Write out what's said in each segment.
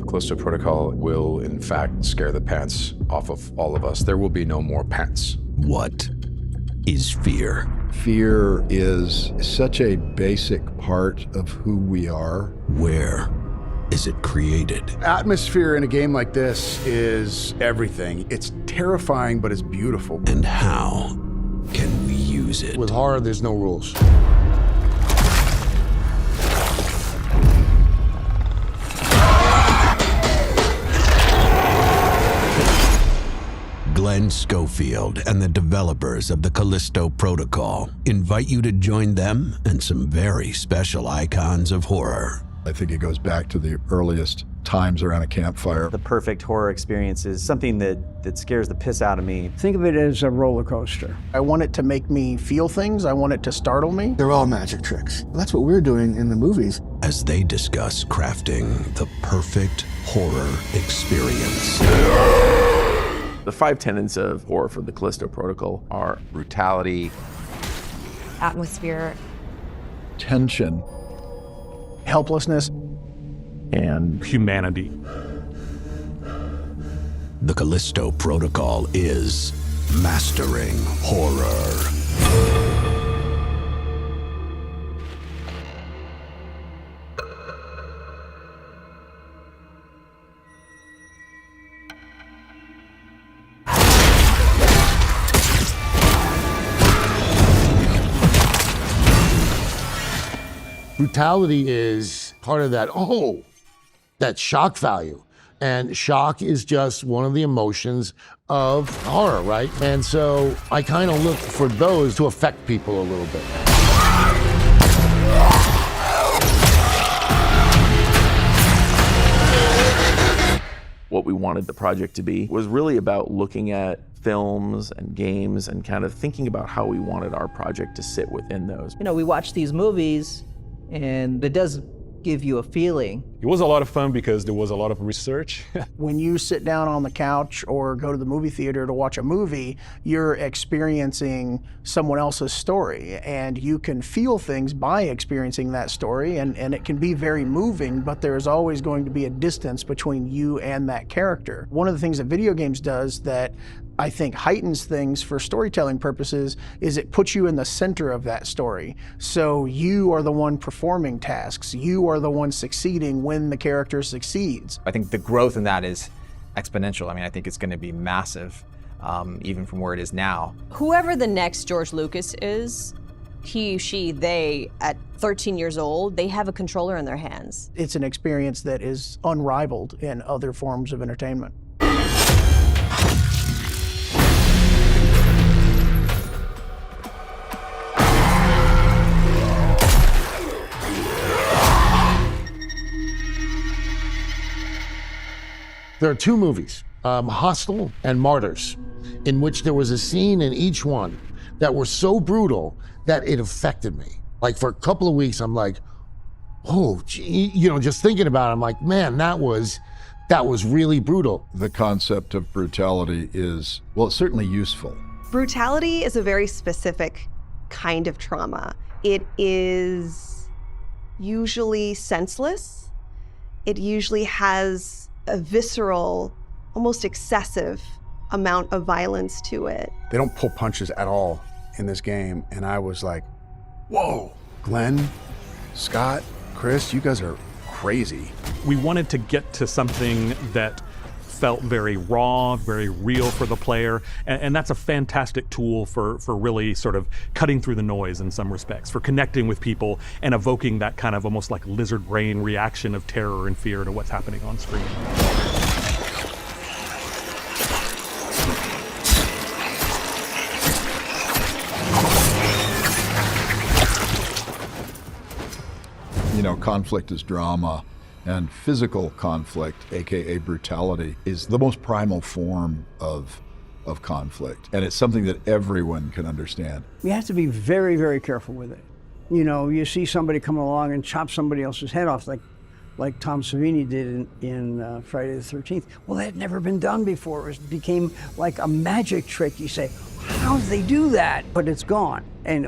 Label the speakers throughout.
Speaker 1: Callisto Protocol will, in fact, scare the pants off of all of us. There will be no more pants.
Speaker 2: What is fear?
Speaker 3: Fear is such a basic part of who we are.
Speaker 2: Where is it created?
Speaker 4: Atmosphere in a game like this is everything. It's terrifying, but it's beautiful.
Speaker 2: And how can we use it?
Speaker 5: With horror, there's no rules.
Speaker 2: Glen Schofield and the developers of the Callisto Protocol invite you to join them and some very special icons of horror.
Speaker 3: I think it goes back to the earliest times around a campfire.
Speaker 6: The perfect horror experience is something that scares the piss out of me.
Speaker 7: Think of it as a roller coaster.
Speaker 8: I want it to make me feel things. I want it to startle me.
Speaker 5: They're all magic tricks. That's what we're doing in the movies.
Speaker 2: As they discuss crafting the perfect horror experience.
Speaker 9: The 5 tenets of horror for the Callisto Protocol are brutality,
Speaker 10: atmosphere,
Speaker 3: tension,
Speaker 8: helplessness,
Speaker 9: and
Speaker 11: humanity.
Speaker 2: The Callisto Protocol is mastering horror.
Speaker 5: Brutality is part of that, that shock value. And shock is just one of the emotions of horror, right? And so I kind of look for those to affect people a little bit.
Speaker 9: what we wanted the project to be was really about looking at films and games and kind of thinking about how we wanted our project to sit within those.
Speaker 12: You know, we watch these movies and it does give you a feeling.
Speaker 11: It was a lot of fun because there was a lot of research.
Speaker 8: When you sit down on the couch or go to the movie theater to watch a movie, you're experiencing someone else's story, and you can feel things by experiencing that story, and it can be very moving, but there's always going to be a distance between you and that character. One of the things that video games does that I think heightens things for storytelling purposes is it puts you in the center of that story. So you are the one performing tasks. You are the one succeeding when the character succeeds.
Speaker 6: I think the growth in that is exponential. I mean, I think it's going to be massive, even from where it is now.
Speaker 10: Whoever the next George Lucas is, he, she, they, at 13 years old, they have a controller in their hands.
Speaker 8: It's an experience that is unrivaled in other forms of entertainment.
Speaker 5: There are two movies, Hostel and Martyrs, in which there was a scene in each one that were so brutal that it affected me. Like for a couple of weeks, I'm like, oh, gee, you know, just thinking about it, I'm like, man, that was really brutal.
Speaker 3: The concept of brutality is, well, it's certainly useful.
Speaker 13: Brutality is a very specific kind of trauma. It is usually senseless. It usually has a visceral, almost excessive amount of violence to it.
Speaker 4: They don't pull punches at all in this game, and I was like, whoa, Glenn, Scott, Chris, you guys are crazy.
Speaker 11: We wanted to get to something that felt very raw, very real for the player, and that's a fantastic tool for really sort of cutting through the noise in some respects, for connecting with people and evoking that kind of almost like lizard brain reaction of terror and fear to what's happening on screen.
Speaker 3: You know, conflict is drama. And physical conflict, AKA brutality, is the most primal form of conflict. And it's something that everyone can understand.
Speaker 7: You have to be very, very careful with it. You know, you see somebody come along and chop somebody else's head off, like Tom Savini did in Friday the 13th. Well, that had never been done before. It became like a magic trick. You say, how did they do that? But it's gone. And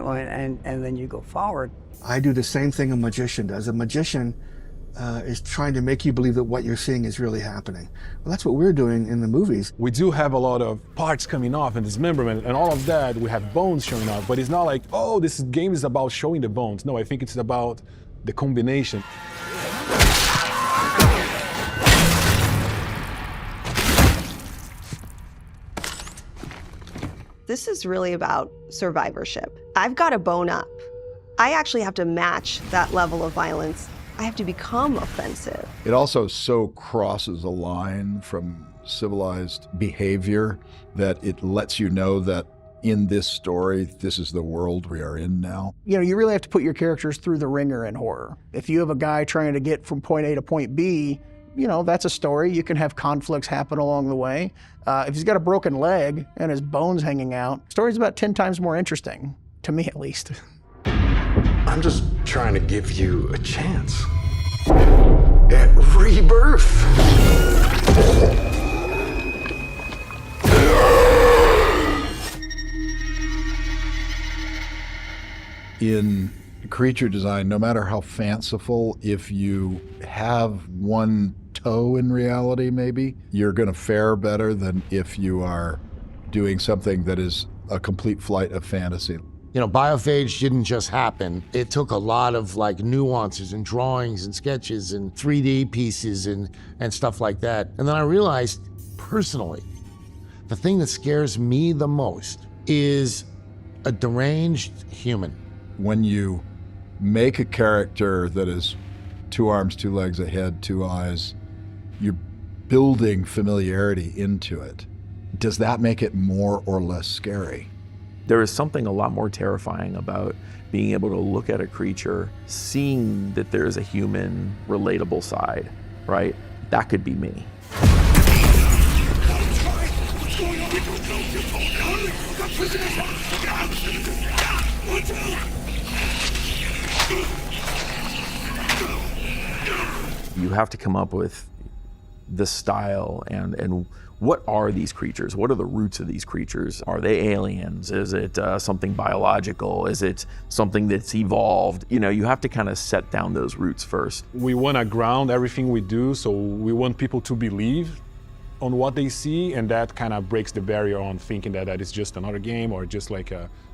Speaker 7: then you go forward.
Speaker 5: I do the same thing a magician does. A magician
Speaker 14: is trying to make you believe that what you're seeing is really happening. Well, that's what we're doing in the movies.
Speaker 15: We do have a lot of parts coming off and dismemberment and all of that. We have bones showing up, but it's not like, oh, this game is about showing the bones. No, I think it's about the combination.
Speaker 13: This is really about survivorship. I've got a bone up. I actually have to match that level of violence. I have to become offensive.
Speaker 3: It also so crosses a line from civilized behavior that it lets you know that in this story, this is the world we are in now.
Speaker 8: You know, you really have to put your characters through the ringer in horror. If you have a guy trying to get from point A to point B, you know, that's a story. You can have conflicts happen along the way. If he's got a broken leg and his bones hanging out, the story's about 10 times more interesting, to me at least.
Speaker 16: I'm just trying to give you a chance at rebirth.
Speaker 3: In creature design, no matter how fanciful, if you have one toe in reality, maybe, you're going to fare better than if you are doing something that is a complete flight of fantasy.
Speaker 5: You know, Biophage didn't just happen. It took a lot of like nuances and drawings and sketches and 3D pieces and stuff like that. And then I realized, personally, the thing that scares me the most is a deranged human.
Speaker 3: When you make a character that is 2 arms, 2 legs, a head, 2 eyes, you're building familiarity into it. Does that make it more or less scary?
Speaker 9: There is something a lot more terrifying about being able to look at a creature, seeing that there's a human, relatable side, right? That could be me. You have to come up with the style and what are these creatures? What are the roots of these creatures? Are they aliens? Is it something biological? Is it something that's evolved? You know, you have to kind of set down those roots first.
Speaker 15: We want to ground everything we do, so we want people to believe on what they see, and that kind of breaks the barrier on thinking that it's just another game or just like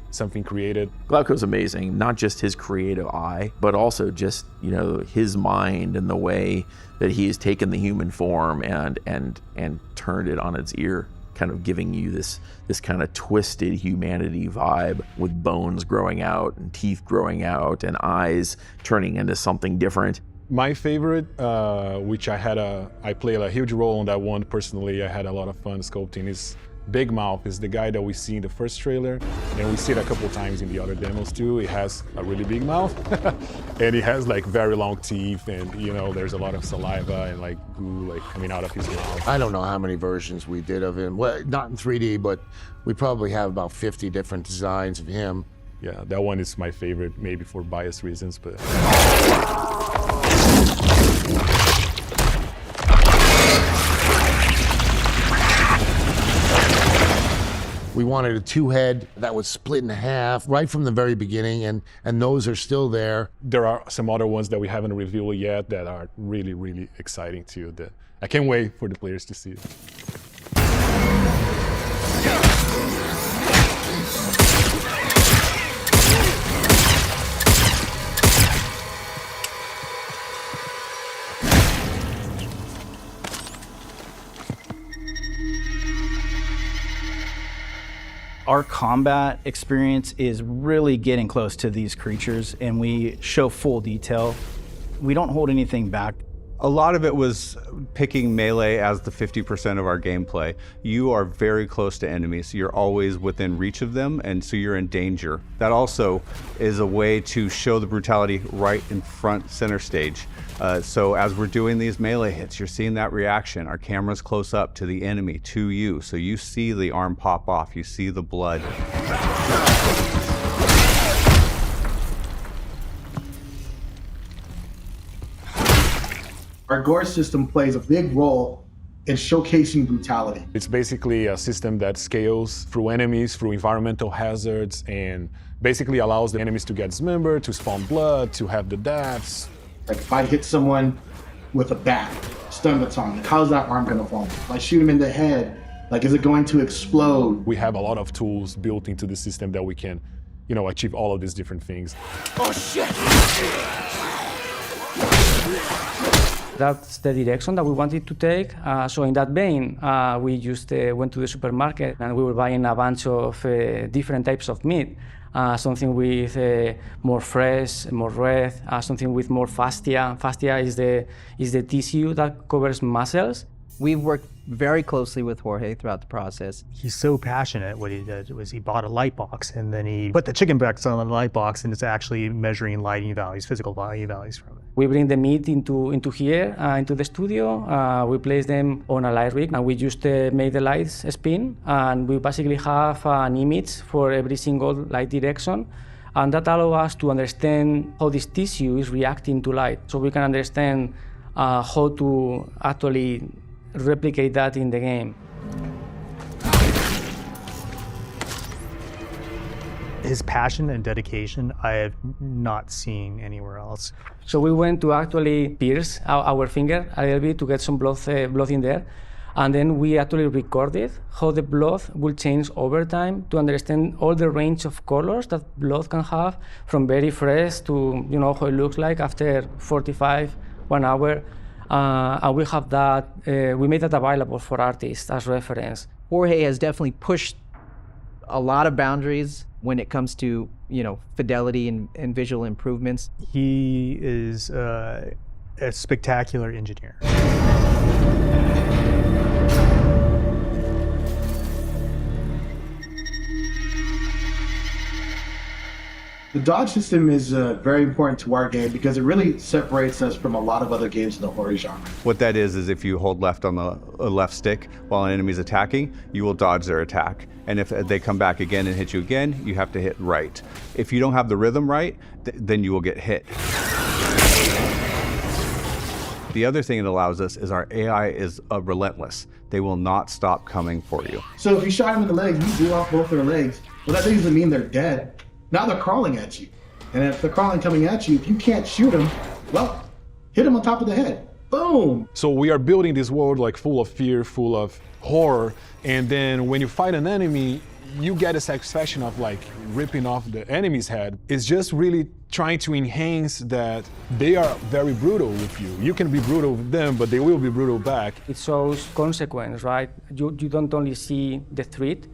Speaker 15: something created.
Speaker 9: Glauco's amazing, not just his creative eye, but also just, you know, his mind and the way that he has taken the human form and turned it on its ear, kind of giving you this kind of twisted humanity vibe with bones growing out and teeth growing out and eyes turning into something different.
Speaker 15: My favorite, which I played a huge role in that one personally, I had a lot of fun sculpting, is Big Mouth. Is the guy that we see in the first trailer, and we see it a couple times in the other demos too. He has a really big mouth, and he has like very long teeth, and you know, there's a lot of saliva and like goo like coming out of his mouth.
Speaker 5: I don't know how many versions we did of him. Well, not in 3D, but we probably have about 50 different designs of him.
Speaker 15: Yeah, that one is my favorite, maybe for bias reasons, but.
Speaker 5: We wanted a 2-head that was split in half right from the very beginning, and those are still there.
Speaker 15: There are some other ones that we haven't revealed yet that are really, really exciting too. That I can't wait for the players to see it.
Speaker 17: Our combat experience is really getting close to these creatures, and we show full detail. We don't hold anything back.
Speaker 18: A lot of it was picking melee as the 50% of our gameplay. You are very close to enemies. You're always within reach of them, and so you're in danger. That also is a way to show the brutality right in front center stage. So as we're doing these melee hits, you're seeing that reaction. Our camera's close up to the enemy, to you. So you see the arm pop off, you see the blood.
Speaker 14: Our gore system plays a big role in showcasing brutality.
Speaker 15: It's basically a system that scales through enemies, through environmental hazards, and basically allows the enemies to get dismembered, to spawn blood, to have the deaths.
Speaker 19: Like if I hit someone with a bat, stun baton, how's that arm gonna fall? If I shoot him in the head, like is it going to explode?
Speaker 15: We have a lot of tools built into the system that we can, achieve all of these different things.
Speaker 20: Oh shit!
Speaker 21: That's the direction that we wanted to take. So in that vein, we just went to the supermarket and we were buying a bunch of different types of meat. Something with more fresh, more red, something with more fascia. Fascia is the tissue that covers muscles.
Speaker 12: We've worked very closely with Jorge throughout the process.
Speaker 22: He's so passionate. What he did was he bought a light box and then he put the chicken breasts on the light box and it's actually measuring lighting values, physical lighting values from it.
Speaker 21: We bring the meat into here, into the studio. We place them on a light rig and we just make the lights spin. And we basically have an image for every single light direction. And that allows us to understand how this tissue is reacting to light. So we can understand how to actually replicate that in the game.
Speaker 22: His passion and dedication I have not seen anywhere else.
Speaker 21: So we went to actually pierce our finger a little bit to get some blood in there. And then we actually recorded how the blood will change over time to understand all the range of colors that blood can have, from very fresh to how it looks like after 45, 1 hour. And we have that, we made that available for artists as reference.
Speaker 12: Jorge has definitely pushed a lot of boundaries when it comes to, fidelity and visual improvements.
Speaker 22: He is a spectacular engineer.
Speaker 19: The dodge system is very important to our game because it really separates us from a lot of other games in the horror genre.
Speaker 18: What that is if you hold left on the left stick while an enemy's attacking, you will dodge their attack. And if they come back again and hit you again, you have to hit right. If you don't have the rhythm right, then you will get hit. The other thing it allows us is our AI is relentless. They will not stop coming for you.
Speaker 19: So if you shot them in the legs, you blew off both their legs, well, that doesn't mean they're dead. Now they're crawling at you. And if they're crawling coming at you, if you can't shoot them, well, hit them on top of the head. Boom!
Speaker 15: So we are building this world like full of fear, full of horror, and then when you fight an enemy, you get a satisfaction of like ripping off the enemy's head. It's just really trying to enhance that they are very brutal with you. You can be brutal with them, but they will be brutal back.
Speaker 21: It shows consequence, right? You don't only see the threat,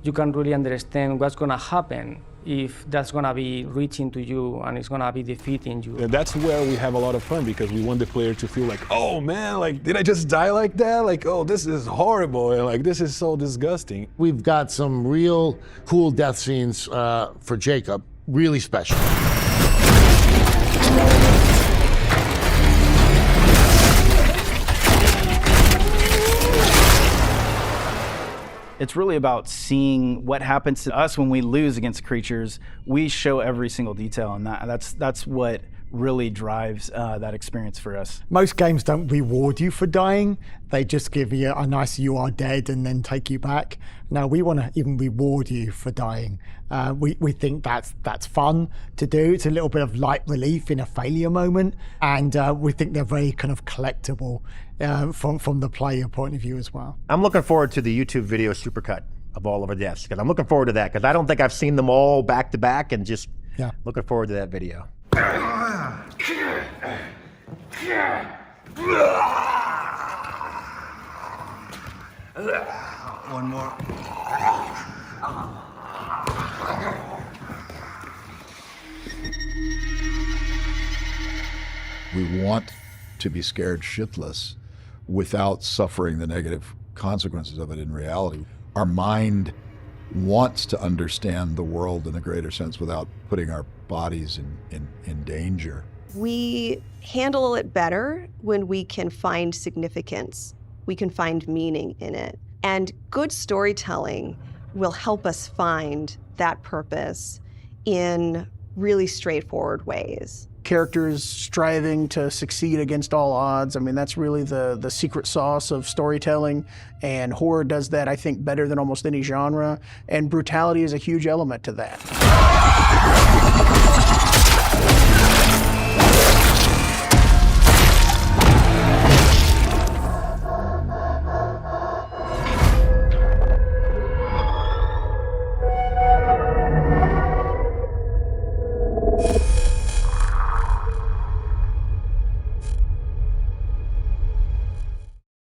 Speaker 21: you can really understand what's gonna happen if that's gonna be reaching to you and it's gonna be defeating you.
Speaker 15: And that's where we have a lot of fun because we want the player to feel like, oh man, like did I just die like that? Like, oh, this is horrible, and like this is so disgusting.
Speaker 5: We've got some real cool death scenes for Jacob, really special.
Speaker 17: It's really about seeing what happens to us when we lose against creatures. We show every single detail, and that's what really drives that experience for us.
Speaker 23: Most games don't reward you for dying. They just give you a nice "you are dead" and then take you back. Now we want to even reward you for dying. We think that's fun to do. It's a little bit of light relief in a failure moment, and we think they're very kind of collectible from the player point of view as well.
Speaker 24: I'm looking forward to the YouTube video supercut of all of our deaths, because I'm looking forward to that, because I don't think I've seen them all back to back, and just looking forward to that video.
Speaker 20: One more.
Speaker 3: We want to be scared shitless without suffering the negative consequences of it in reality. Our mind wants to understand the world in a greater sense without putting our bodies in danger.
Speaker 13: We handle it better when we can find significance. We can find meaning in it. And good storytelling will help us find that purpose in really straightforward ways.
Speaker 8: Characters striving to succeed against all odds. I mean, that's really the secret sauce of storytelling, and horror does that, I think, better than almost any genre, and brutality is a huge element to that.